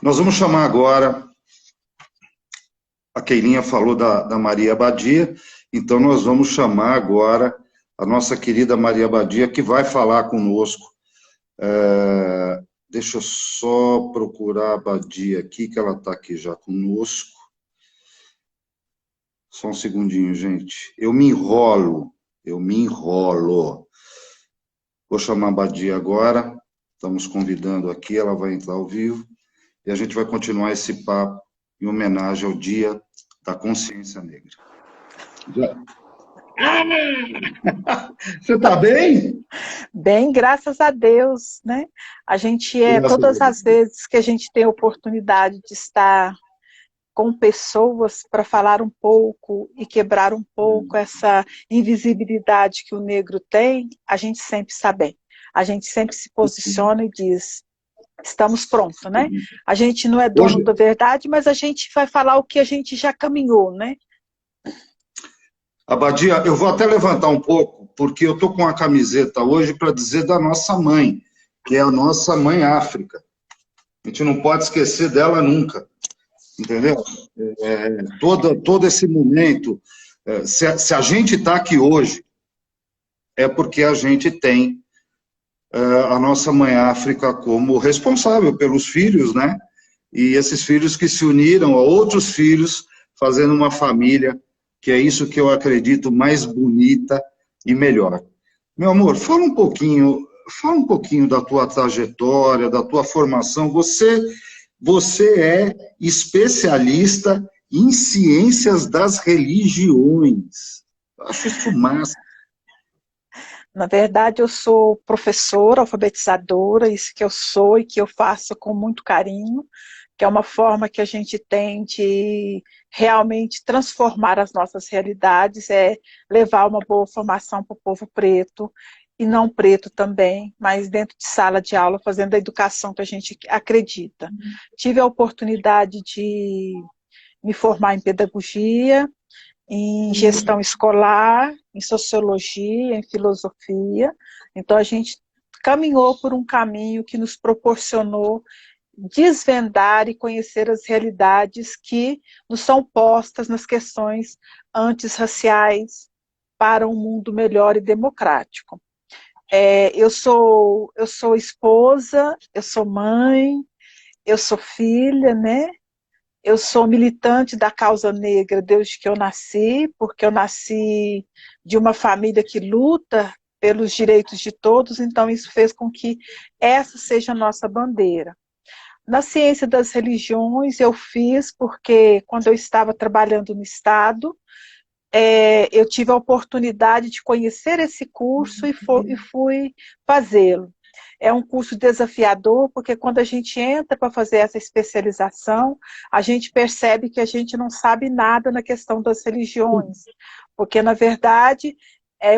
Nós vamos chamar agora, a Keilinha falou da Maria Abadia, então nós vamos chamar agora a nossa querida Maria Abadia, que vai falar conosco. Deixa eu só procurar a Abadia aqui, que ela está aqui já conosco. Só um segundinho, gente. Eu me enrolo. Vou chamar a Abadia agora. Estamos convidando aqui, ela vai entrar ao vivo. E a gente vai continuar esse papo em homenagem ao Dia da Consciência Negra. Você está bem? Bem, graças a Deus, né? A gente todas as vezes que a gente tem a oportunidade de estar com pessoas para falar um pouco e quebrar um pouco essa invisibilidade que o negro tem, a gente sempre está bem. A gente sempre se posiciona e diz, estamos prontos, né? A gente não é dono da verdade, mas a gente vai falar o que a gente já caminhou, né? Abadia, eu vou até levantar um pouco, porque eu estou com a camiseta hoje para dizer da nossa mãe, que é a nossa mãe África. A gente não pode esquecer dela nunca, entendeu? Todo esse momento, se a gente está aqui hoje, é porque a gente tem a nossa mãe África como responsável pelos filhos, né? E esses filhos que se uniram a outros filhos, fazendo uma família, que é isso que eu acredito mais bonita e melhor. Meu amor, fala um pouquinho da tua trajetória, da tua formação. Você é especialista em ciências das religiões. Eu acho isso massa. Na verdade, eu sou professora, alfabetizadora, isso que eu sou e que eu faço com muito carinho, que é uma forma que a gente tem de realmente transformar as nossas realidades, é levar uma boa formação para o povo preto, e não preto também, mas dentro de sala de aula, fazendo a educação que a gente acredita. Tive a oportunidade de me formar em pedagogia, em gestão escolar, em sociologia, em filosofia. Então, a gente caminhou por um caminho que nos proporcionou desvendar e conhecer as realidades que nos são postas nas questões antirraciais para um mundo melhor e democrático. Eu sou esposa, eu sou mãe, eu sou filha, né? Eu sou militante da causa negra desde que eu nasci, porque eu nasci de uma família que luta pelos direitos de todos, então isso fez com que essa seja a nossa bandeira. Na ciência das religiões eu fiz porque quando eu estava trabalhando no Estado, eu tive a oportunidade de conhecer esse curso e fui fazê-lo. É um curso desafiador, porque quando a gente entra para fazer essa especialização, a gente percebe que a gente não sabe nada na questão das religiões, porque, na verdade,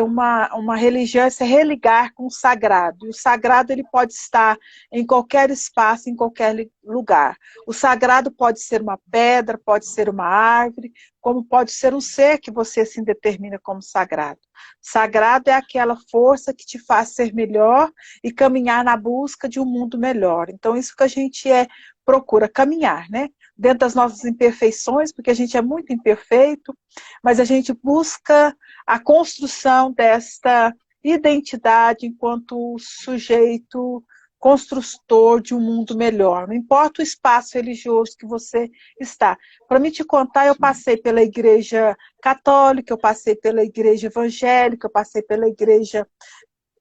uma religião é se religar com o sagrado, e o sagrado ele pode estar em qualquer espaço, em qualquer lugar. O sagrado pode ser uma pedra, pode ser uma árvore, como pode ser um ser que você se determina como sagrado. Sagrado é aquela força que te faz ser melhor e caminhar na busca de um mundo melhor. Então, isso que a gente procura caminhar, né? Dentro das nossas imperfeições, porque a gente é muito imperfeito, mas a gente busca a construção desta identidade enquanto sujeito construtor de um mundo melhor. Não importa o espaço religioso que você está. Para me te contar, eu passei pela igreja católica, eu passei pela igreja evangélica, eu passei pela igreja,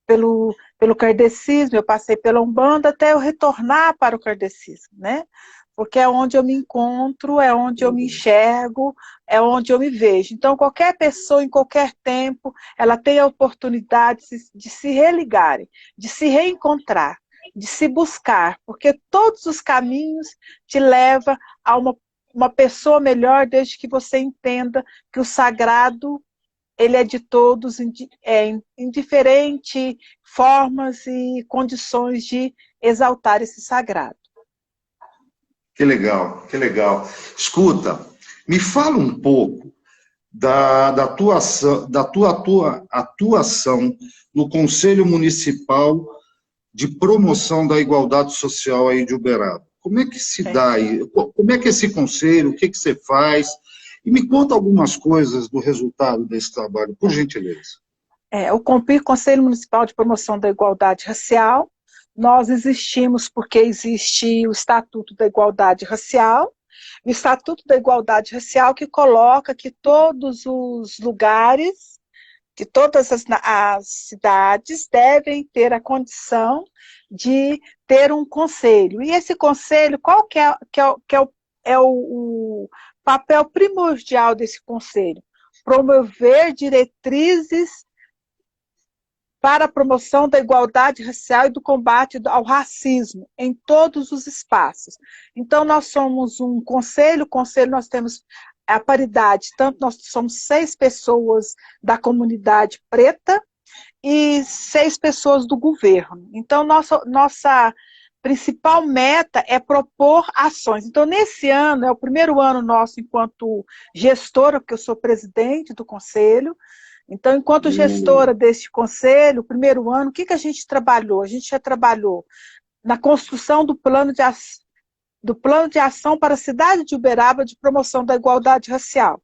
pelo kardecismo, eu passei pela Umbanda, até eu retornar para o kardecismo, né? Porque é onde eu me encontro, é onde eu me enxergo, é onde eu me vejo. Então, qualquer pessoa, em qualquer tempo, ela tem a oportunidade de se religarem, de se reencontrar, de se buscar, porque todos os caminhos te levam a uma pessoa melhor, desde que você entenda que o sagrado ele é de todos, em diferentes formas e condições de exaltar esse sagrado. Que legal, que legal. Escuta, me fala um pouco da tua atuação no Conselho Municipal de Promoção da Igualdade Social aí de Uberaba. Como é que se dá aí? Como é que é esse conselho? O que que você faz? E me conta algumas coisas do resultado desse trabalho, por gentileza. O COMPIR, Conselho Municipal de Promoção da Igualdade Racial, nós existimos porque existe o Estatuto da Igualdade Racial, o Estatuto da Igualdade Racial que coloca que todos os lugares, que todas as cidades devem ter a condição de ter um conselho. E esse conselho, qual que é o papel primordial desse conselho? Promover diretrizes para a promoção da igualdade racial e do combate ao racismo em todos os espaços. Então, nós somos um conselho nós temos a paridade, tanto nós somos 6 pessoas da comunidade preta e 6 pessoas do governo. Então, nossa principal meta é propor ações. Então, nesse ano, é o primeiro ano nosso enquanto gestora, porque eu sou presidente do conselho. Então, enquanto gestora deste conselho, o primeiro ano, o que a gente trabalhou? A gente já trabalhou na construção do plano de ação para a cidade de Uberaba de promoção da igualdade racial.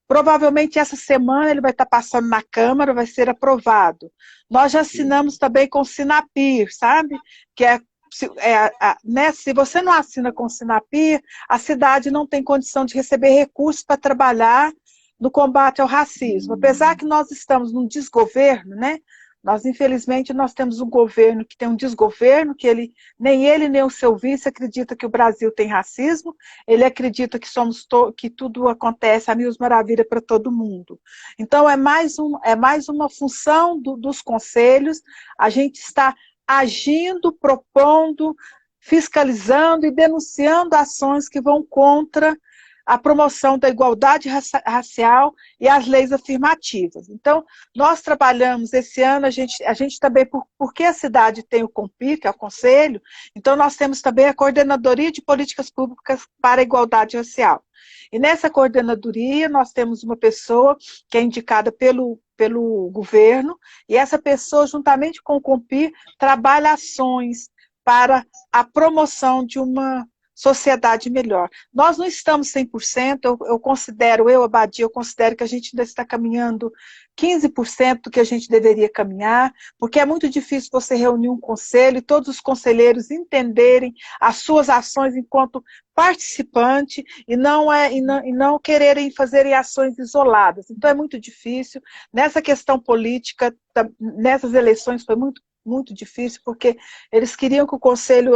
Provavelmente essa semana ele vai estar passando na Câmara, vai ser aprovado. Nós já assinamos também com o Sinapir, sabe? Que se você não assina com o Sinapir, a cidade não tem condição de receber recursos para trabalhar no combate ao racismo. Apesar que nós estamos num desgoverno, né? Infelizmente, nós temos um governo que tem um desgoverno, que nem ele nem o seu vice acredita que o Brasil tem racismo, ele acredita que tudo acontece a mil maravilhas para todo mundo. Então, é mais uma função dos conselhos, a gente está agindo, propondo, fiscalizando e denunciando ações que vão contra a promoção da igualdade racial e as leis afirmativas. Então, nós trabalhamos esse ano, a gente também, porque a cidade tem o COMPIR, que é o Conselho, então nós temos também a Coordenadoria de Políticas Públicas para a Igualdade Racial. E nessa coordenadoria, nós temos uma pessoa que é indicada pelo governo, e essa pessoa, juntamente com o COMPIR, trabalha ações para a promoção de uma sociedade melhor. Nós não estamos 100%, Abadia, eu considero que a gente ainda está caminhando 15% do que a gente deveria caminhar, porque é muito difícil você reunir um conselho e todos os conselheiros entenderem as suas ações enquanto participante e não quererem fazer ações isoladas. Então é muito difícil. Nessa questão política, nessas eleições foi muito difícil, porque eles queriam que o Conselho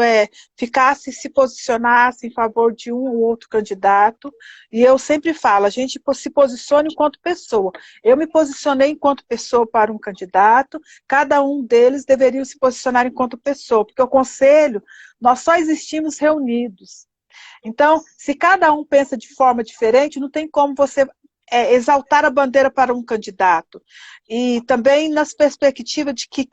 se posicionasse em favor de um ou outro candidato, e eu sempre falo, a gente se posicione enquanto pessoa. Eu me posicionei enquanto pessoa para um candidato, cada um deles deveria se posicionar enquanto pessoa, porque o Conselho, nós só existimos reunidos. Então, se cada um pensa de forma diferente, não tem como você exaltar a bandeira para um candidato. E também nas perspectivas de que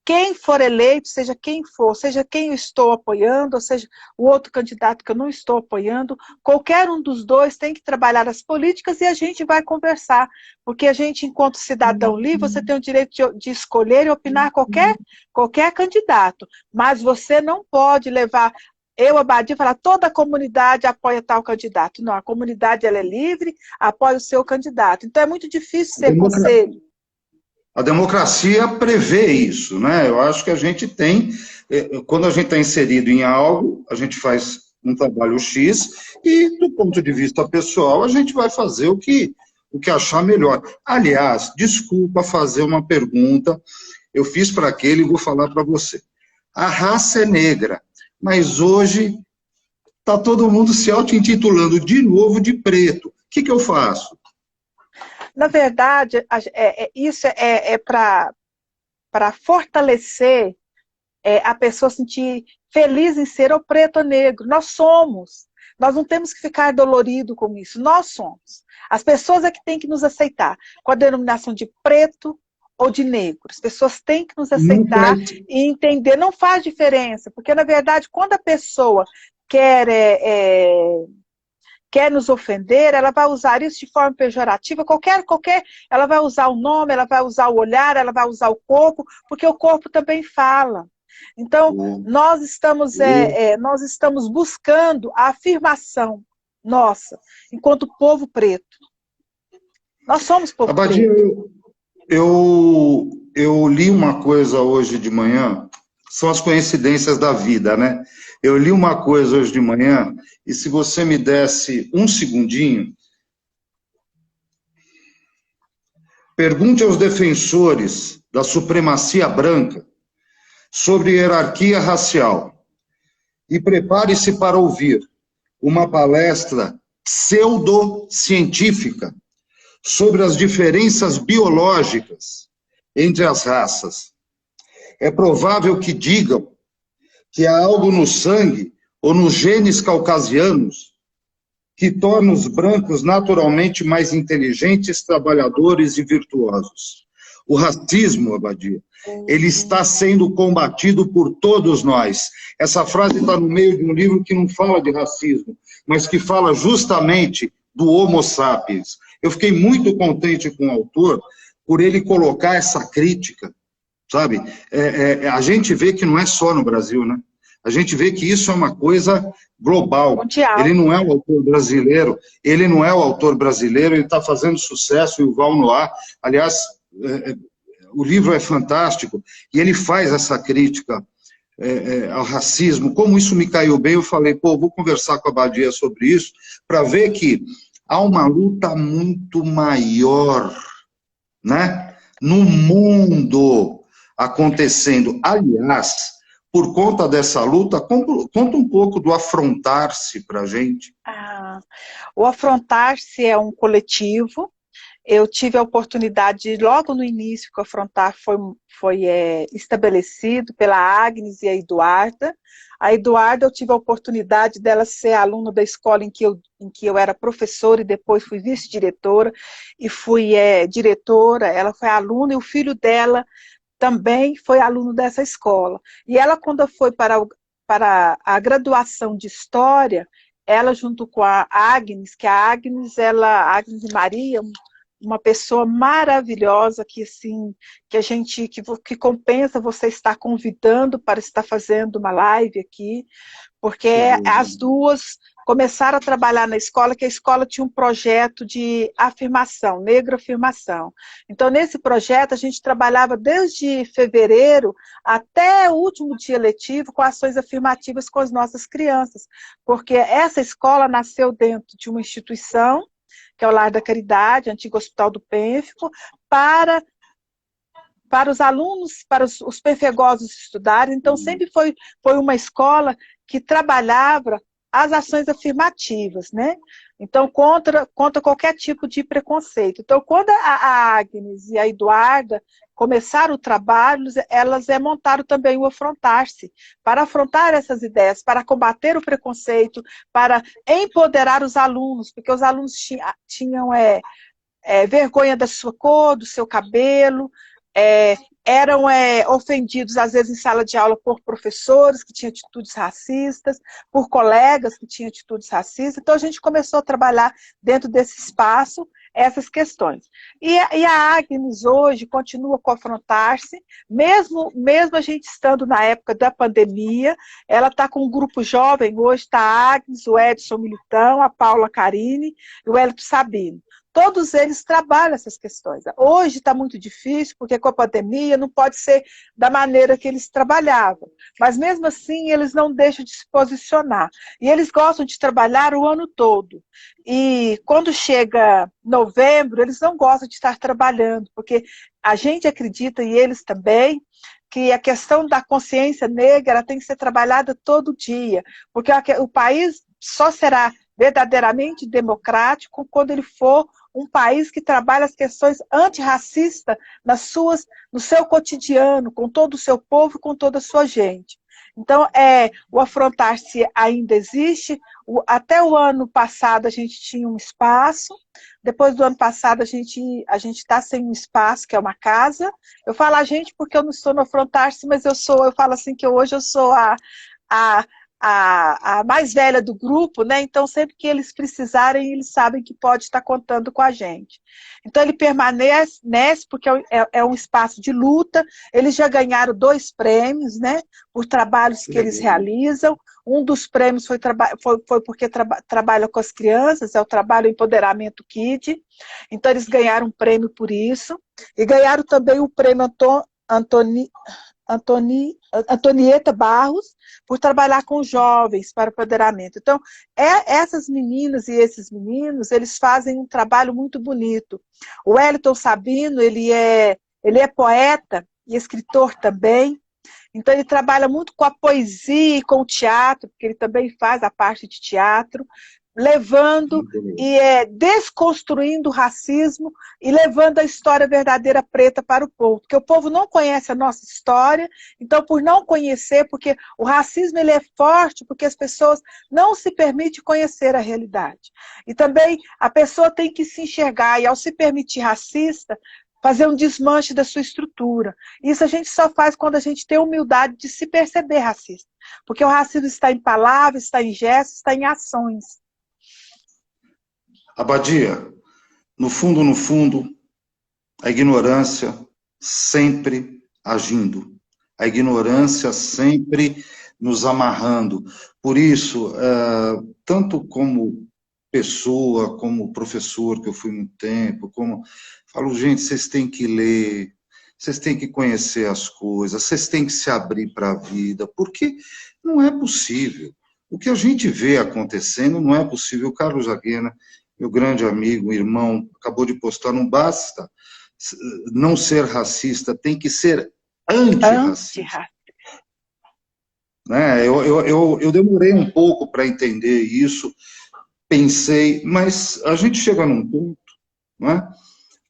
quem for eleito, seja quem for, seja quem eu estou apoiando, ou seja, o outro candidato que eu não estou apoiando, qualquer um dos dois tem que trabalhar as políticas e a gente vai conversar, porque a gente, enquanto cidadão livre, você tem o direito de escolher e opinar qualquer candidato, mas você não pode levar Abadia, falar toda a comunidade apoia tal candidato. Não, a comunidade ela é livre, apoia o seu candidato. Então é muito difícil ser conselho. A democracia prevê isso, né? Eu acho que a gente tem, quando a gente está inserido em algo, a gente faz um trabalho X e, do ponto de vista pessoal, a gente vai fazer o que achar melhor. Aliás, desculpa fazer uma pergunta, eu fiz para aquele e vou falar para você. A raça é negra, mas hoje está todo mundo se auto-intitulando de novo de preto. O que eu faço? Na verdade, isso é para fortalecer a pessoa sentir feliz em ser ou preto ou negro. Nós somos. Nós não temos que ficar dolorido com isso. Nós somos. As pessoas é que têm que nos aceitar com a denominação de preto ou de negro. As pessoas têm que nos aceitar e entender. Não faz diferença, porque, na verdade, quando a pessoa quer nos ofender, ela vai usar isso de forma pejorativa, ela vai usar o nome, ela vai usar o olhar, ela vai usar o corpo, porque o corpo também fala. Então, nós estamos buscando a afirmação nossa, enquanto povo preto. Nós somos povo Abadia, preto. eu li uma coisa hoje de manhã, são as coincidências da vida, né? Eu li uma coisa hoje de manhã, e se você me desse um segundinho, pergunte aos defensores da supremacia branca sobre hierarquia racial e prepare-se para ouvir uma palestra pseudocientífica sobre as diferenças biológicas entre as raças. É provável que digam que há algo no sangue ou nos genes caucasianos que torna os brancos naturalmente mais inteligentes, trabalhadores e virtuosos. O racismo, Abadia, ele está sendo combatido por todos nós. Essa frase está no meio de um livro que não fala de racismo, mas que fala justamente do Homo sapiens. Eu fiquei muito contente com o autor por ele colocar essa crítica, sabe? A gente vê que não é só no Brasil, né? A gente vê que isso é uma coisa global. Mundial. Ele não é o autor brasileiro, ele está fazendo sucesso, e o Val Noir, aliás, o livro é fantástico, e ele faz essa crítica ao racismo. Como isso me caiu bem, eu falei, vou conversar com a Abadia sobre isso, para ver que há uma luta muito maior, né, no mundo acontecendo. Aliás, por conta dessa luta, conta um pouco do Afrontar-se para a gente. O Afrontar-se é um coletivo. Eu tive a oportunidade, logo no início que o Afrontar foi estabelecido pela Agnes e a Eduarda. A Eduarda, eu tive a oportunidade dela ser aluna da escola em que eu era professora e depois fui vice-diretora e fui diretora. Ela foi aluna e o filho dela também foi aluno dessa escola. E ela, quando foi para a graduação de História, ela junto com a Agnes, que a Agnes e Maria, uma pessoa maravilhosa que assim, que compensa você estar convidando para estar fazendo uma live aqui, porque as duas começaram a trabalhar na escola, que a escola tinha um projeto de afirmação, negroafirmação. Então, nesse projeto, a gente trabalhava desde fevereiro até o último dia letivo com ações afirmativas com as nossas crianças, porque essa escola nasceu dentro de uma instituição, que é o Lar da Caridade, antigo Hospital do Pênfico, para os alunos, para os perfegosos estudarem. Então, sempre foi uma escola que trabalhava as ações afirmativas, né? Então, contra qualquer tipo de preconceito. Então, quando a Agnes e a Eduarda começaram o trabalho, elas montaram também o Afrontar-se, para afrontar essas ideias, para combater o preconceito, para empoderar os alunos, porque os alunos tinham vergonha da sua cor, do seu cabelo, eram ofendidos, às vezes, em sala de aula por professores que tinham atitudes racistas, por colegas que tinham atitudes racistas. Então, a gente começou a trabalhar dentro desse espaço essas questões. E a Agnes hoje continua a Afrontar-se, mesmo a gente estando na época da pandemia, ela está com um grupo jovem, hoje está a Agnes, o Edson Militão, a Paula Carine e o Hélito Sabino. Todos eles trabalham essas questões. Hoje está muito difícil, porque com a pandemia não pode ser da maneira que eles trabalhavam. Mas mesmo assim, eles não deixam de se posicionar. E eles gostam de trabalhar o ano todo. E quando chega novembro, eles não gostam de estar trabalhando, porque a gente acredita, e eles também, que a questão da consciência negra ela tem que ser trabalhada todo dia, porque o país só será verdadeiramente democrático quando ele for um país que trabalha as questões antirracistas no seu cotidiano, com todo o seu povo e com toda a sua gente. Então, o Afrontar-se ainda existe. Até o ano passado a gente tinha um espaço, depois do ano passado a gente está sem um espaço, que é uma casa. Eu falo a gente porque eu não estou no Afrontar-se, mas eu falo assim que hoje eu sou a a mais velha do grupo, né? Então, sempre que eles precisarem, eles sabem que pode estar contando com a gente. Então, ele permanece, porque é um espaço de luta. Eles já ganharam 2 prêmios, né? Por trabalhos que eles realizam. Um dos prêmios foi porque trabalha com as crianças, é o trabalho Empoderamento Kid. Então, eles ganharam um prêmio por isso. E ganharam também o prêmio Antonieta Barros, por trabalhar com jovens para o empoderamento. Então, essas meninas e esses meninos, eles fazem um trabalho muito bonito. O Wellington Sabino, ele é poeta e escritor também, então ele trabalha muito com a poesia e com o teatro, porque ele também faz a parte de teatro, levando e desconstruindo o racismo e levando a história verdadeira preta para o povo, porque o povo não conhece a nossa história, então por não conhecer, porque o racismo ele é forte, porque as pessoas não se permitem conhecer a realidade. E também a pessoa tem que se enxergar, e ao se permitir racista, fazer um desmanche da sua estrutura. Isso a gente só faz quando a gente tem humildade de se perceber racista, porque o racismo está em palavras, está em gestos, está em ações. Abadia, no fundo, a ignorância sempre agindo, a ignorância sempre nos amarrando. Por isso, tanto como pessoa, como professor, que eu fui muito tempo, falo, gente, vocês têm que ler, vocês têm que conhecer as coisas, vocês têm que se abrir para a vida, porque não é possível. O que a gente vê acontecendo não é possível. O Carlos Aguena, meu grande amigo, irmão, acabou de postar, não basta não ser racista, tem que ser antirracista. Né? Eu demorei um pouco para entender isso, pensei, mas a gente chega num ponto, não é?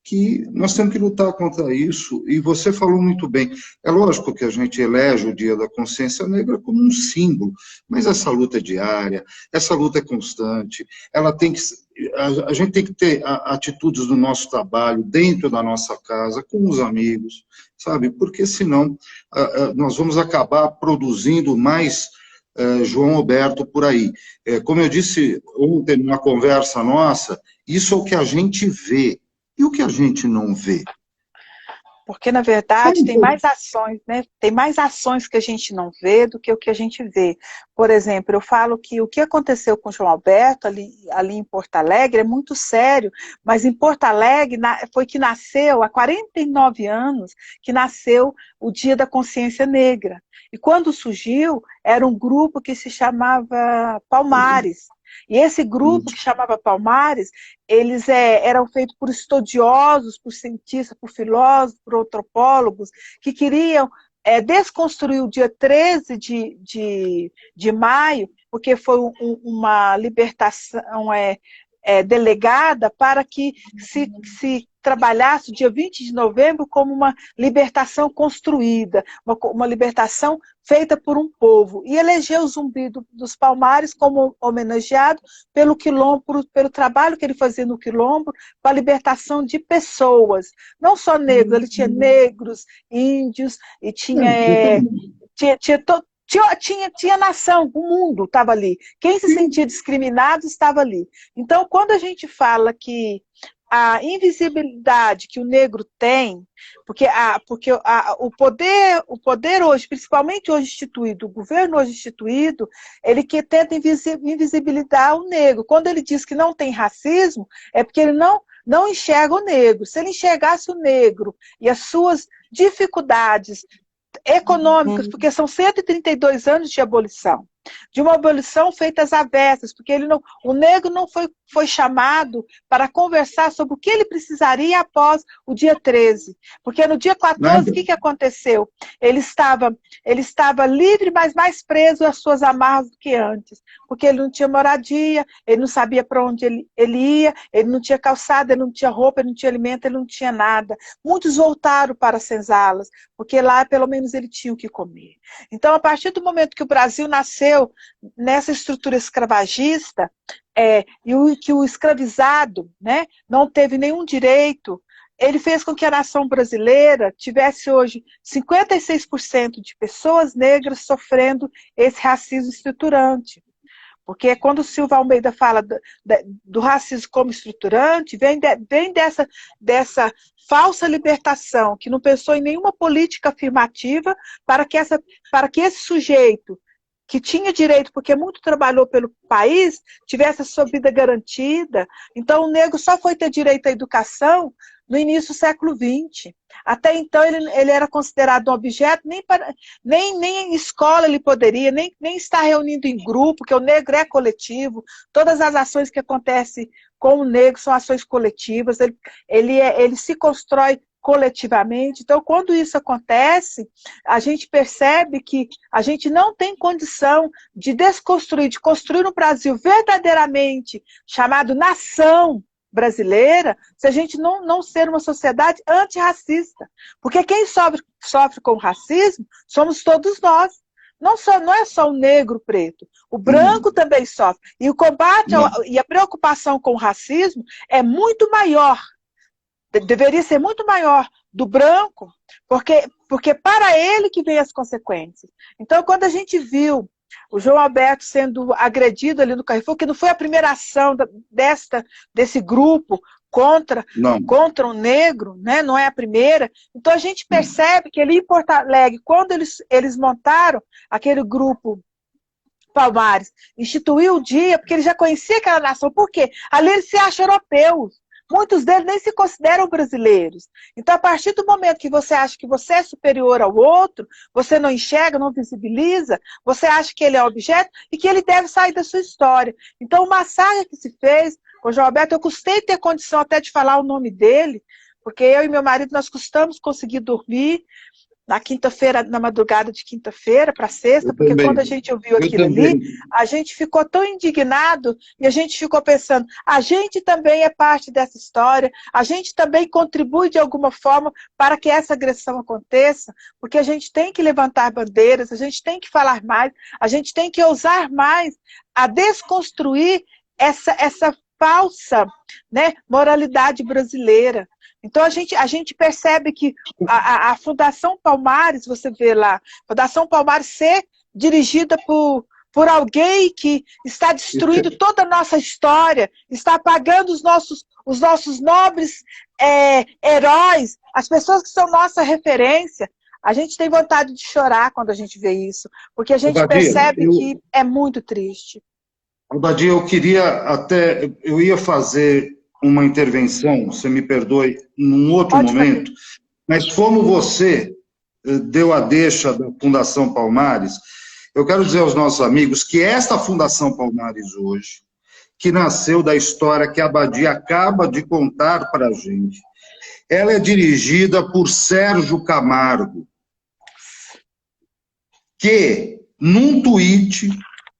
Que nós temos que lutar contra isso, e você falou muito bem. É lógico que a gente elege o Dia da Consciência Negra como um símbolo, mas essa luta é diária, essa luta é constante, a gente tem que ter atitudes no nosso trabalho, dentro da nossa casa, com os amigos, sabe? Porque senão nós vamos acabar produzindo mais João Roberto por aí. Como eu disse ontem numa conversa nossa, isso é o que a gente vê. E o que a gente não vê? Porque, na verdade, tem mais ações, né? Tem mais ações que a gente não vê do que o que a gente vê. Por exemplo, eu falo que o que aconteceu com o João Alberto ali em Porto Alegre é muito sério, mas em Porto Alegre foi que nasceu, há 49 anos, que nasceu o Dia da Consciência Negra. E quando surgiu, era um grupo que se chamava Palmares. E esse grupo que chamava Palmares, eles eram feitos por estudiosos, por cientistas, por filósofos, por antropólogos, que queriam desconstruir o dia 13 de maio, porque foi uma libertação delegada para que se trabalhasse o dia 20 de novembro como uma libertação construída, uma libertação feita por um povo, e elegeu o Zumbi dos Palmares como homenageado pelo quilombo, pelo trabalho que ele fazia no quilombo, para a libertação de pessoas, não só negros, ele tinha negros, índios, e tinha nação, o mundo estava ali. Quem se sentia discriminado estava ali. Então, quando a gente fala que a invisibilidade que o negro tem, porque o poder hoje, principalmente hoje instituído, o governo hoje instituído, ele que tenta invisibilizar o negro. Quando ele diz que não tem racismo, é porque ele não enxerga o negro. Se ele enxergasse o negro e as suas dificuldades econômicas, porque são 132 anos de abolição, de uma abolição feita às avessas, porque o negro não foi chamado para conversar sobre o que ele precisaria após o dia 13, porque no dia 14, o que aconteceu? Ele estava livre, mas mais preso às suas amarras do que antes, porque ele não tinha moradia, ele não sabia para onde ele ia, ele não tinha calçada, ele não tinha roupa, ele não tinha alimento, ele não tinha nada. Muitos voltaram para as senzalas, porque lá pelo menos ele tinha o que comer. Então, a partir do momento que o Brasil nasceu nessa estrutura escravagista, que o escravizado, né, não teve nenhum direito ele fez com que a nação brasileira tivesse hoje 56% de pessoas negras sofrendo esse racismo estruturante. Porque quando o Silva Almeida fala do racismo como estruturante, vem dessa falsa libertação, que não pensou em nenhuma política afirmativa para que esse sujeito, que tinha direito, porque muito trabalhou pelo país, tivesse a sua vida garantida. Então, o negro só foi ter direito à educação no início do século XX. Até então, ele era considerado um objeto, nem em escola ele poderia, nem estar reunido em grupo, porque o negro é coletivo. Todas as ações que acontecem com o negro são ações coletivas, ele se constrói coletivamente. Então, quando isso acontece, a gente percebe que a gente não tem condição de desconstruir, de construir um Brasil verdadeiramente chamado nação brasileira, se a gente não ser uma sociedade antirracista. Porque quem sofre com o racismo somos todos nós. Não é só o negro preto, o branco também sofre. E o combate e a preocupação com o racismo é muito maior, deveria ser muito maior do branco, porque para ele que vem as consequências. Então, quando a gente viu o João Alberto sendo agredido ali no Carrefour, que não foi a primeira ação desse grupo contra um negro, né? Não é a primeira. Então a gente percebe que ali em Porto Alegre, quando eles montaram aquele grupo Palmares, instituiu o dia, porque ele já conhecia aquela nação. Por quê? Ali eles se acham europeus. Muitos deles nem se consideram brasileiros. Então, a partir do momento que você acha que você é superior ao outro, você não enxerga, não visibiliza, você acha que ele é objeto e que ele deve sair da sua história. Então, o massacre que se fez com o João Alberto, eu custei ter condição até de falar o nome dele, porque eu e meu marido, nós custamos conseguir dormir na quinta-feira, na madrugada de quinta-feira para sexta, porque quando a gente ouviu aquilo ali, a gente ficou tão indignado e a gente ficou pensando, a gente também é parte dessa história, a gente também contribui de alguma forma para que essa agressão aconteça, porque a gente tem que levantar bandeiras, a gente tem que falar mais, a gente tem que ousar mais a desconstruir essa falsa, né, moralidade brasileira. Então, a gente percebe que a Fundação Palmares, você vê lá, a Fundação Palmares ser dirigida por alguém que está destruindo toda a nossa história, está apagando os nossos nobres heróis, as pessoas que são nossa referência. A gente tem vontade de chorar quando a gente vê isso, porque a gente percebe que é muito triste. Badia, eu ia fazer uma intervenção, você me perdoe, num outro momento, mas como você deu a deixa da Fundação Palmares, eu quero dizer aos nossos amigos que esta Fundação Palmares hoje, que nasceu da história que a Badia acaba de contar para a gente, ela é dirigida por Sérgio Camargo, que, num tweet,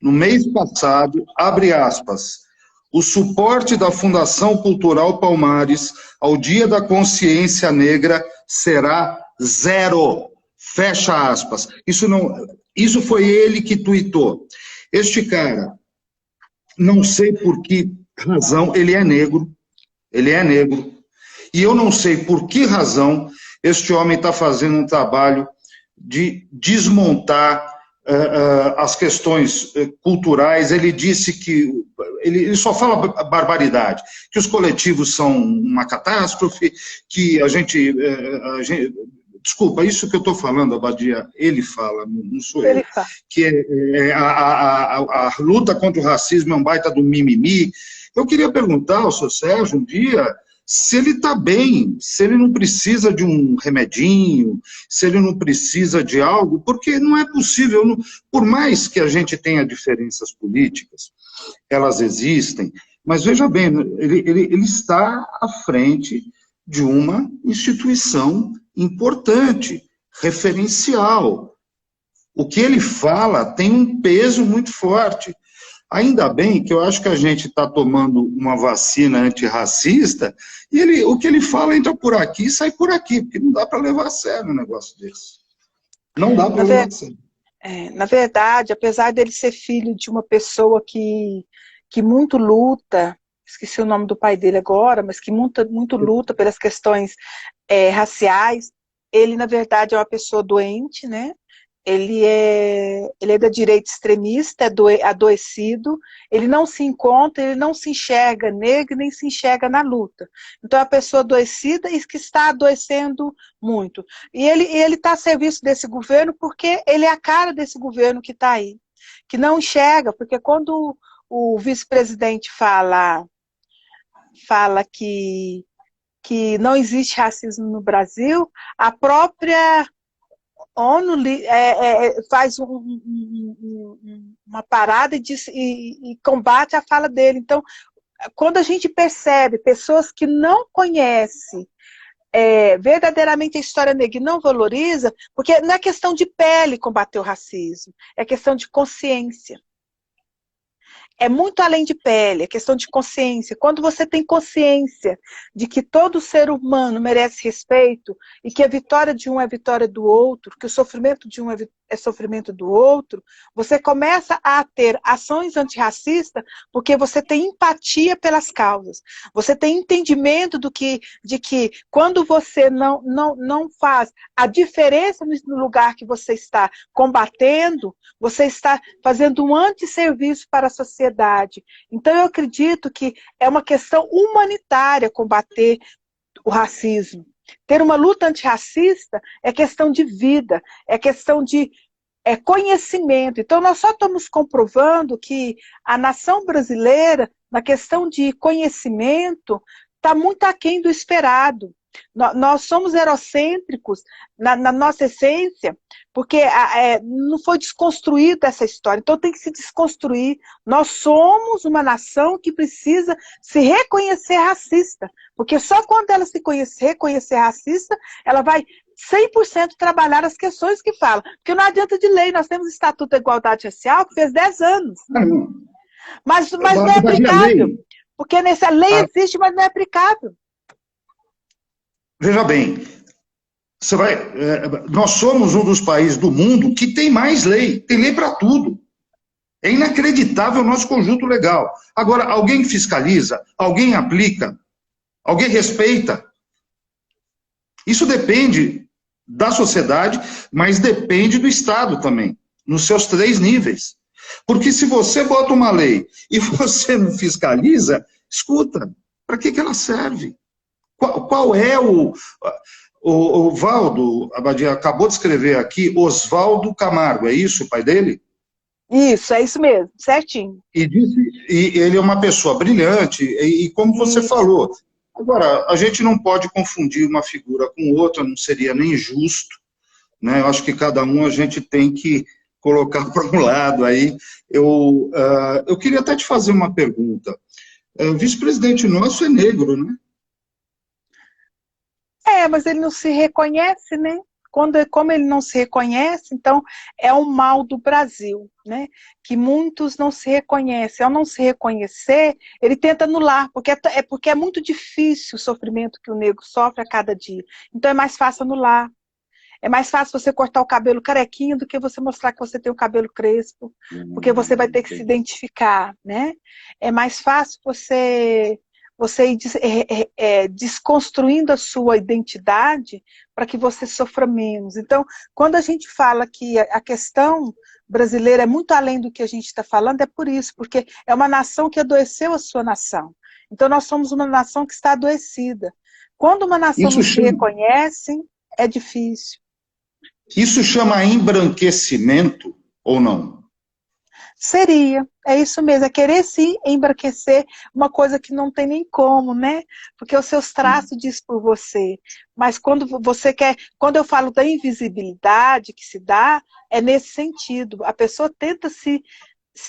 no mês passado, abre aspas, o suporte da Fundação Cultural Palmares ao Dia da Consciência Negra será zero. Fecha aspas. Isso foi ele que tuitou. Este cara, não sei por que razão, ele é negro, e eu não sei por que razão este homem está fazendo um trabalho de desmontar as questões culturais. Ele disse que ele só fala barbaridade, que os coletivos são uma catástrofe, que a gente desculpa, isso que eu estou falando, Abadia, ele fala, não sou eu, que a luta contra o racismo é um baita do mimimi. Eu queria perguntar ao seu Sérgio um dia se ele está bem, se ele não precisa de um remedinho, se ele não precisa de algo, porque não é possível, por mais que a gente tenha diferenças políticas, elas existem, mas veja bem, ele está à frente de uma instituição importante, referencial. O que ele fala tem um peso muito forte. Ainda bem que eu acho que a gente está tomando uma vacina antirracista e o que ele fala entra por aqui e sai por aqui, porque não dá para levar a sério um negócio desse. Não dá para levar a sério. Na verdade, apesar dele ser filho de uma pessoa que muito luta, esqueci o nome do pai dele agora, mas que muito luta pelas questões raciais. Ele, na verdade, é uma pessoa doente, né? Ele é da direita extremista, adoecido, ele não se encontra, ele não se enxerga negro, nem se enxerga na luta. Então, é uma pessoa adoecida e que está adoecendo muito. E ele está a serviço desse governo porque ele é a cara desse governo que está aí, que não enxerga, porque quando o vice-presidente fala que não existe racismo no Brasil, a própria ONU faz uma parada e combate a fala dele. Então, quando a gente percebe pessoas que não conhecem verdadeiramente a história negra e não valoriza, porque não é questão de pele combater o racismo, é questão de consciência. É muito além de pele, é questão de consciência. Quando você tem consciência de que todo ser humano merece respeito e que a vitória de um é vitória do outro, que o sofrimento de um é sofrimento do outro, você começa a ter ações antirracistas porque você tem empatia pelas causas. Você tem entendimento de que quando você não faz a diferença no lugar que você está combatendo, você está fazendo um antisserviço para a sociedade. Então, eu acredito que é uma questão humanitária combater o racismo. Ter uma luta antirracista é questão de vida, é questão de conhecimento. Então, nós só estamos comprovando que a nação brasileira, na questão de conhecimento, está muito aquém do esperado. Nós somos eurocêntricos na nossa essência, porque não foi desconstruída essa história, então tem que se desconstruir. Nós somos uma nação que precisa se reconhecer racista, porque só quando ela se reconhecer racista, ela vai 100% trabalhar as questões que fala. Porque não adianta de lei, nós temos o Estatuto da Igualdade Racial, que fez 10 anos. Mas não é aplicável, porque nessa lei existe, mas não é aplicável. Veja bem, nós somos um dos países do mundo que tem mais lei, tem lei para tudo. É inacreditável o nosso conjunto legal. Agora, alguém fiscaliza, alguém aplica, alguém respeita. Isso depende da sociedade, mas depende do Estado também, nos seus 3 níveis. Porque se você bota uma lei e você não fiscaliza, escuta, para que ela serve? Qual é o Valdo Abadia acabou de escrever aqui, Oswaldo Camargo, é isso o pai dele? Isso, é isso mesmo, certinho. E ele é uma pessoa brilhante, e como você falou, agora, a gente não pode confundir uma figura com outra, não seria nem justo, né? Eu acho que cada um a gente tem que colocar para um lado aí. Eu queria até te fazer uma pergunta. O vice-presidente nosso é negro, né? Mas ele não se reconhece, né? Como ele não se reconhece, então é um mal do Brasil, né? Que muitos não se reconhecem. Ao não se reconhecer, ele tenta anular, porque é muito difícil o sofrimento que o negro sofre a cada dia. Então é mais fácil anular. É mais fácil você cortar o cabelo carequinho do que você mostrar que você tem o cabelo crespo, porque você vai ter que se identificar, né? É mais fácil você ir desconstruindo a sua identidade para que você sofra menos. Então, quando a gente fala que a questão brasileira é muito além do que a gente está falando, é por isso, porque é uma nação que adoeceu a sua nação. Então, nós somos uma nação que está adoecida. Quando uma nação não se reconhece, é difícil. Isso chama embranquecimento ou não? Seria, é isso mesmo, é querer se embranquecer, uma coisa que não tem nem como, né? Porque os seus traços diz por você. Mas quando quando eu falo da invisibilidade que se dá, é nesse sentido. A pessoa tenta se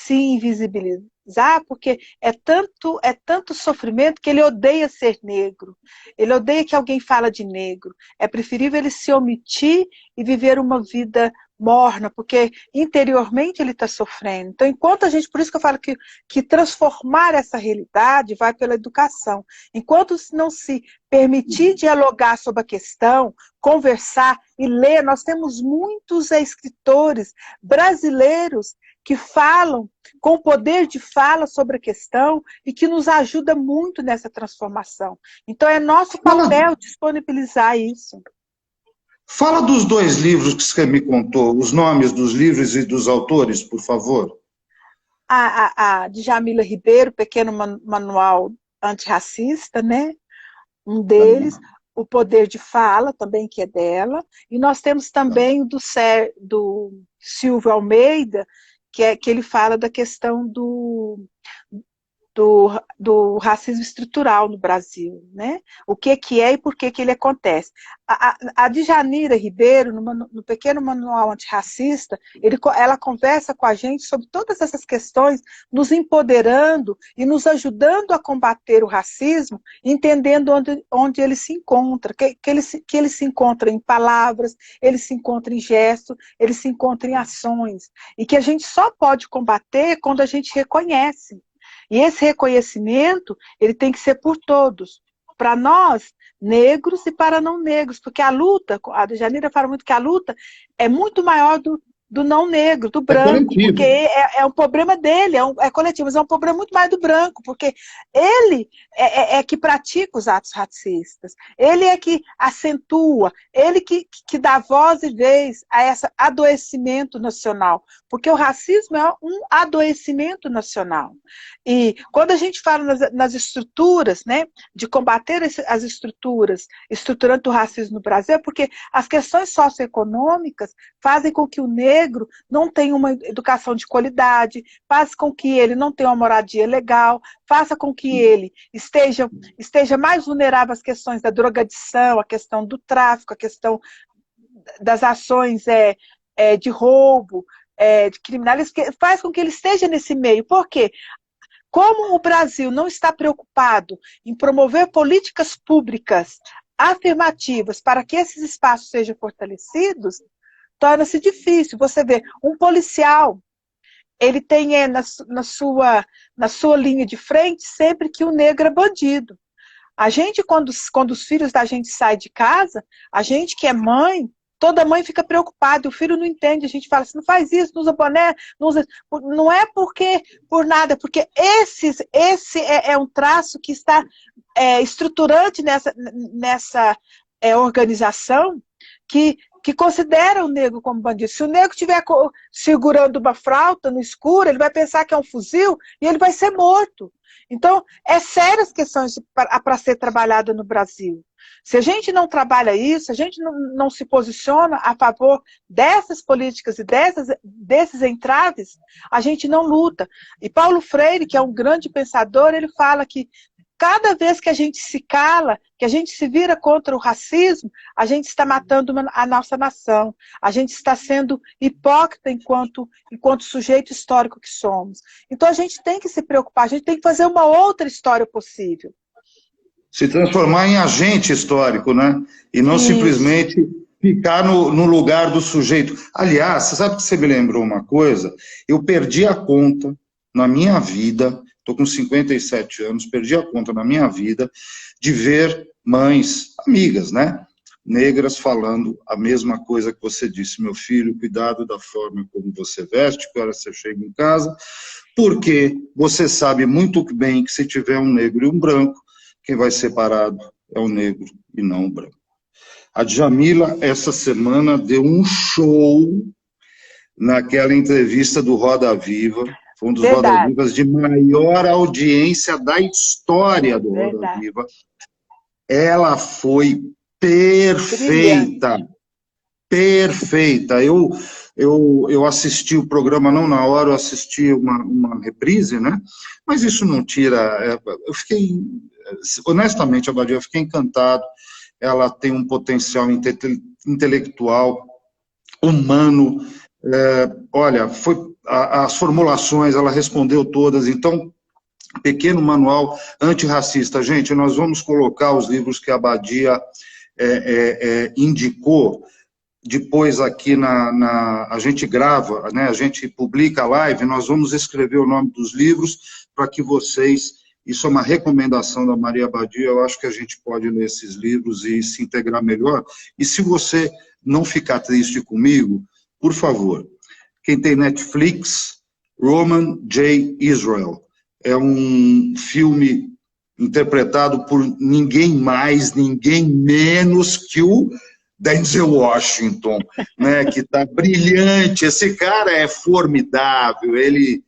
invisibilizar porque é tanto sofrimento que ele odeia ser negro. Ele odeia que alguém fala de negro. É preferível ele se omitir e viver uma vida morna, porque interiormente ele está sofrendo. Então, por isso que eu falo que transformar essa realidade vai pela educação. Enquanto não se permitir dialogar sobre a questão, conversar e ler, nós temos muitos escritores brasileiros que falam com poder de fala sobre a questão e que nos ajuda muito nessa transformação. Então, é nosso papel disponibilizar isso. Fala dos 2 livros que você me contou, os nomes dos livros e dos autores, por favor. A Djamila Ribeiro, Pequeno Manual Antirracista, né? Um deles, O Poder de Fala, também que é dela, e nós temos também o do Silvio Almeida, que ele fala da questão do racismo estrutural no Brasil, né? O que é e por que ele acontece. A Djanira Ribeiro, no Pequeno Manual Antirracista, ela conversa com a gente sobre todas essas questões, nos empoderando e nos ajudando a combater o racismo, entendendo onde ele se encontra, que ele se encontra em palavras, ele se encontra em gestos, ele se encontra em ações, e que a gente só pode combater quando a gente reconhece. E esse reconhecimento, ele tem que ser por todos, para nós, negros e para não negros, porque a luta, a Djanira fala muito que a luta é muito maior do não negro, do branco, porque é um problema dele, é coletivo, mas é um problema muito mais do branco, porque ele é que pratica os atos racistas, ele é que acentua, ele que dá voz e vez a esse adoecimento nacional, porque o racismo é um adoecimento nacional. E quando a gente fala nas estruturas, né, de combater as estruturas, estruturando o racismo no Brasil, é porque as questões socioeconômicas fazem com que o negro não tenha uma educação de qualidade, faz com que ele não tenha uma moradia legal, faça com que ele esteja mais vulnerável às questões da drogadição, a questão do tráfico, a questão das ações de roubo, de criminalismo, faz com que ele esteja nesse meio. Por quê? Como o Brasil não está preocupado em promover políticas públicas afirmativas para que esses espaços sejam fortalecidos, torna-se difícil. Você vê, um policial, ele tem na sua linha de frente sempre que o negro é bandido. A gente, quando os filhos da gente saem de casa, a gente que é mãe, toda mãe fica preocupada, o filho não entende, a gente fala assim, não faz isso, não usa boné, não usa... Não é por nada, porque esse é um traço que está estruturante nessa organização que considera o negro como bandido. Se o negro estiver segurando uma flauta no escuro, ele vai pensar que é um fuzil e ele vai ser morto. Então, é sérias questões para ser trabalhada no Brasil. Se a gente não trabalha isso, se a gente não se posiciona a favor dessas políticas e desses entraves, a gente não luta. E Paulo Freire, que é um grande pensador, ele fala que cada vez que a gente se cala, que a gente se vira contra o racismo, a gente está matando a nossa nação. A gente está sendo hipócrita enquanto sujeito histórico que somos. Então a gente tem que se preocupar, a gente tem que fazer uma outra história possível. Se transformar em agente histórico, né? E não simplesmente ficar no lugar do sujeito. Aliás, você sabe que você me lembrou uma coisa? Eu perdi a conta na minha vida, estou com 57 anos, perdi a conta na minha vida de ver mães, amigas, né? Negras falando a mesma coisa que você disse. Meu filho, cuidado da forma como você veste, que hora você chega em casa, porque você sabe muito bem que se tiver um negro e um branco, quem vai ser parado é o negro e não o branco. A Djamila, essa semana, deu um show naquela entrevista do Roda Viva. Foi um dos Roda Vivas de maior audiência da história do Roda Viva. Ela foi perfeita. Perfeita. Eu assisti o programa, não na hora, eu assisti uma reprise, né? Mas isso não tira... Eu fiquei... Honestamente, Abadia, eu fiquei encantado. Ela tem um potencial intelectual, humano. Olha, as formulações, ela respondeu todas. Então, Pequeno Manual Antirracista. Gente, nós vamos colocar os livros que a Abadia indicou. Depois aqui a gente grava, né, a gente publica a live, nós vamos escrever o nome dos livros para que vocês... Isso é uma recomendação da Maria Abadia, eu acho que a gente pode ler esses livros e se integrar melhor. E se você não ficar triste comigo, por favor, quem tem Netflix, Roman J. Israel. É um filme interpretado por ninguém mais, ninguém menos que o Denzel Washington, né, que está brilhante. Esse cara é formidável, ele,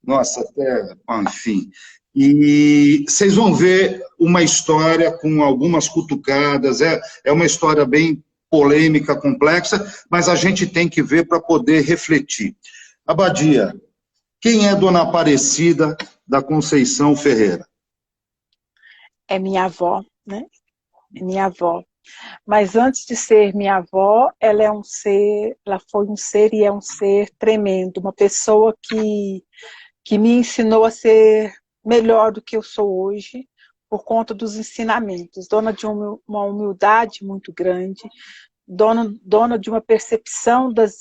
nossa, até, enfim. E vocês vão ver uma história com algumas cutucadas, é uma história bem polêmica, complexa, mas a gente tem que ver para poder refletir. Abadia, quem é Dona Aparecida da Conceição Ferreira? É minha avó, né? É minha avó. Mas antes de ser minha avó, ela é um ser, ela foi um ser e é um ser tremendo, uma pessoa que me ensinou a ser melhor do que eu sou hoje, por conta dos ensinamentos, dona de uma humildade muito grande, dona de uma percepção das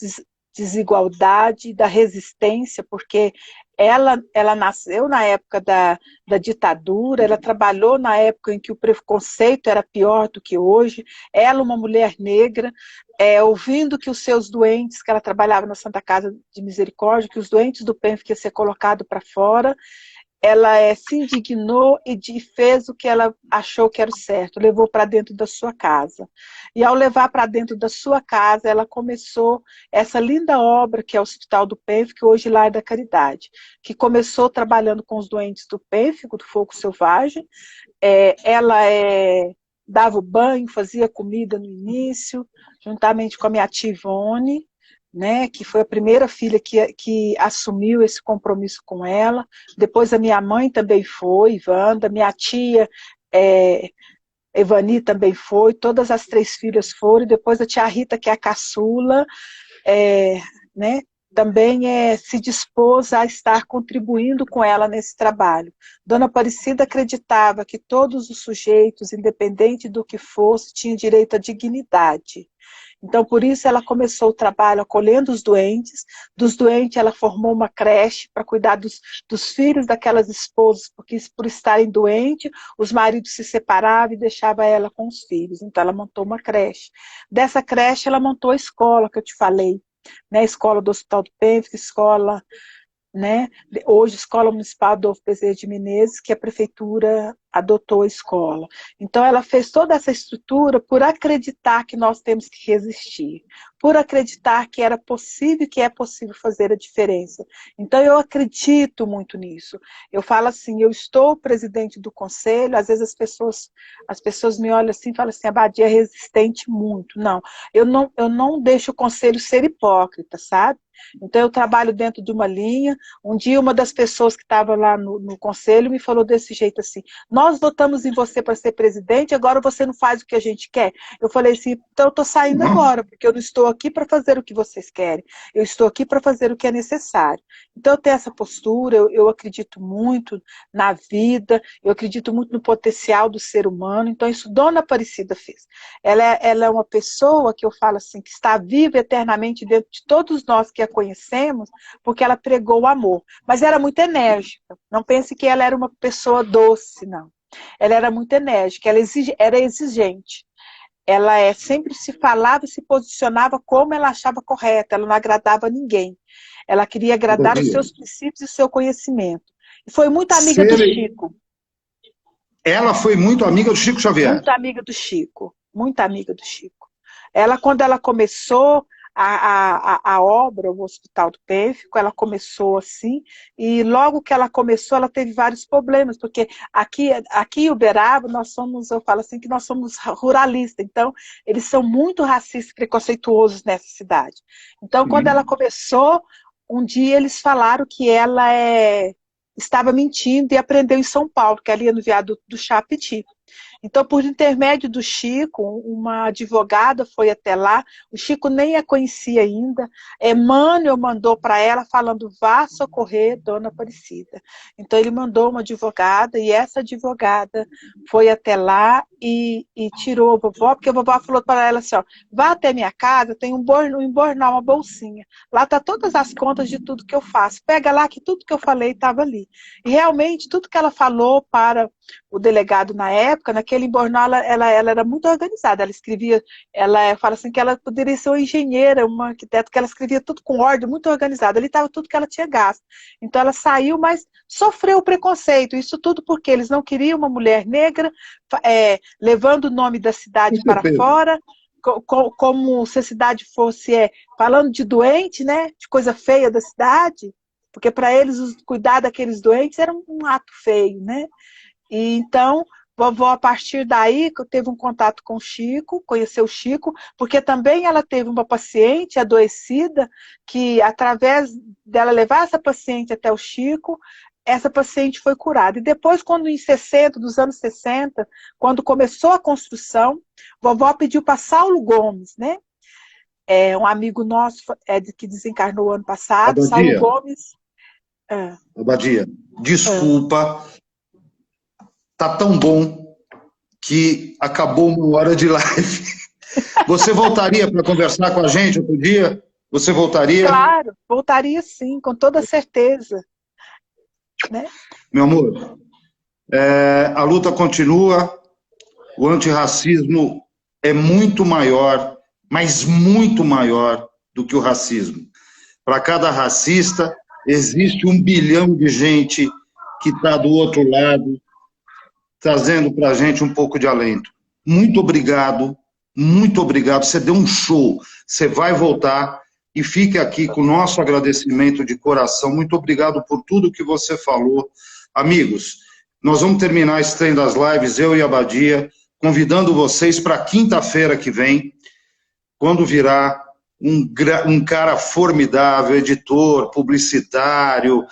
desigualdade, da resistência, porque ela nasceu na época da ditadura, ela trabalhou na época em que o preconceito era pior do que hoje, ela, uma mulher negra, ouvindo que os seus doentes, que ela trabalhava na Santa Casa de Misericórdia, que os doentes do PENF iam ser colocados para fora, ela se indignou e fez o que ela achou que era o certo, levou para dentro da sua casa. E ao levar para dentro da sua casa, ela começou essa linda obra que é o Hospital do PENF, que hoje lá é da Caridade, que começou trabalhando com os doentes do PENF, do fogo selvagem. Ela dava o banho, fazia comida no início, juntamente com a minha tia Ivone, né, que foi a primeira filha que assumiu esse compromisso com ela. Depois a minha mãe também foi, Wanda, minha tia Evani também foi, todas as 3 filhas foram, e depois a tia Rita, que é a caçula, né, também se dispôs a estar contribuindo com ela nesse trabalho. Dona Aparecida acreditava que todos os sujeitos, independente do que fosse, tinham direito à dignidade. Então, por isso, ela começou o trabalho acolhendo os doentes. Dos doentes, ela formou uma creche para cuidar dos filhos daquelas esposas, porque por estarem doentes, os maridos se separavam e deixavam ela com os filhos. Então, ela montou uma creche. Dessa creche, ela montou a escola que eu te falei, né? A escola do Hospital do PENF, escola, né? Hoje, Escola Municipal Adolfo Bezerra de Menezes, que a prefeitura adotou a escola. Então, ela fez toda essa estrutura por acreditar que nós temos que resistir, por acreditar que era possível, que é possível fazer a diferença. Então, eu acredito muito nisso. Eu falo assim, eu estou presidente do conselho, às vezes as pessoas me olham assim e falam assim, a Abadia é resistente muito. Não, eu não deixo o conselho ser hipócrita, sabe? Então, eu trabalho dentro de uma linha. Um dia, uma das pessoas que estava lá no conselho me falou desse jeito assim, nós votamos em você para ser presidente, agora você não faz o que a gente quer. Eu falei assim, então eu estou saindo agora, porque eu não estou aqui para fazer o que vocês querem, eu estou aqui para fazer o que é necessário. Então, eu tenho essa postura, eu acredito muito na vida, eu acredito muito no potencial do ser humano, então isso Dona Aparecida fez. Ela é uma pessoa que eu falo assim, que está viva eternamente dentro de todos nós que a conhecemos, porque ela pregou o amor. Mas era muito enérgica. Não pense que ela era uma pessoa doce, não. Ela era muito enérgica, ela era exigente. Ela sempre se falava e se posicionava como ela achava correto, ela não agradava a ninguém. Ela queria agradar os seus princípios e o seu conhecimento. E foi muito amiga do Chico. Ela foi muito amiga do Chico Xavier? Muito amiga do Chico, muito amiga do Chico. Ela, quando ela começou a obra, o Hospital do Pênfico, ela começou assim, e logo que ela começou, ela teve vários problemas, porque aqui em Uberaba, eu falo assim, que nós somos ruralistas, então eles são muito racistas e preconceituosos nessa cidade. Então, quando ela começou, um dia eles falaram que ela estava mentindo e aprendeu em São Paulo, que ali no viaduto do Chapiti. Então, por intermédio do Chico, uma advogada foi até lá, o Chico nem a conhecia ainda, Emmanuel mandou para ela falando, vá socorrer Dona Aparecida. Então, ele mandou uma advogada, e essa advogada foi até lá e tirou a vovó, porque a vovó falou para ela assim, ó, vá até minha casa, tem um embornal, uma bolsinha. Lá tá todas as contas de tudo que eu faço. Pega lá que tudo que eu falei estava ali. E realmente, tudo que ela falou para o delegado na época, que ali em Bornó ela era muito organizada, ela escrevia, ela fala assim que ela poderia ser uma engenheira, uma arquiteta, que ela escrevia tudo com ordem, muito organizada, ali estava tudo que ela tinha gasto. Então ela saiu, mas sofreu o preconceito, isso tudo porque eles não queriam uma mulher negra levando o nome da cidade para fora, como se a cidade fosse falando de doente, né, de coisa feia da cidade, porque para eles cuidar daqueles doentes era um ato feio, né? E então, vovó, a partir daí, teve um contato com o Chico, conheceu o Chico, porque também ela teve uma paciente adoecida, que através dela levar essa paciente até o Chico, essa paciente foi curada. E depois, quando nos anos 60, quando começou a construção, vovó pediu para Saulo Gomes, né? Um amigo nosso que desencarnou ano passado, Abadia, Saulo Gomes. Abadia, desculpa, tá tão bom que acabou uma hora de live. Você voltaria para conversar com a gente outro dia? Você voltaria? Claro, voltaria sim, com toda certeza. Né? Meu amor, a luta continua, o antirracismo é muito maior, mas muito maior do que o racismo. Para cada racista, existe 1 bilhão de gente que está do outro lado, trazendo para a gente um pouco de alento. Muito obrigado, você deu um show, você vai voltar e fique aqui com o nosso agradecimento de coração. Muito obrigado por tudo que você falou. Amigos, nós vamos terminar esse trem das lives, eu e a Abadia, convidando vocês para quinta-feira que vem, quando virá um cara formidável, editor, publicitário,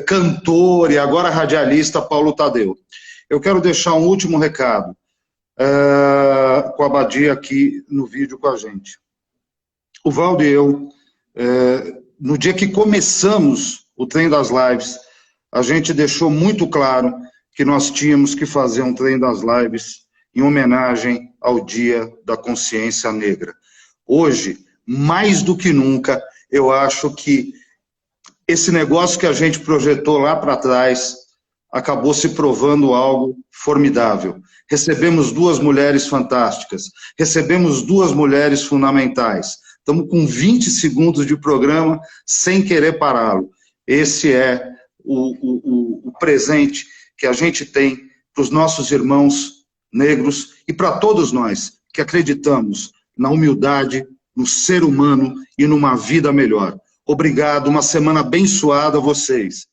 cantor e agora radialista, Paulo Tadeu. Eu quero deixar um último recado com a Abadia aqui no vídeo com a gente. O Valdo e eu, no dia que começamos o trem das lives, a gente deixou muito claro que nós tínhamos que fazer um trem das lives em homenagem ao Dia da Consciência Negra. Hoje, mais do que nunca, eu acho que esse negócio que a gente projetou lá para trás acabou se provando algo formidável. Recebemos 2 mulheres fantásticas, recebemos 2 mulheres fundamentais. Estamos com 20 segundos de programa sem querer pará-lo. Esse é o presente que a gente tem para os nossos irmãos negros e para todos nós que acreditamos na humildade, no ser humano e numa vida melhor. Obrigado, uma semana abençoada a vocês.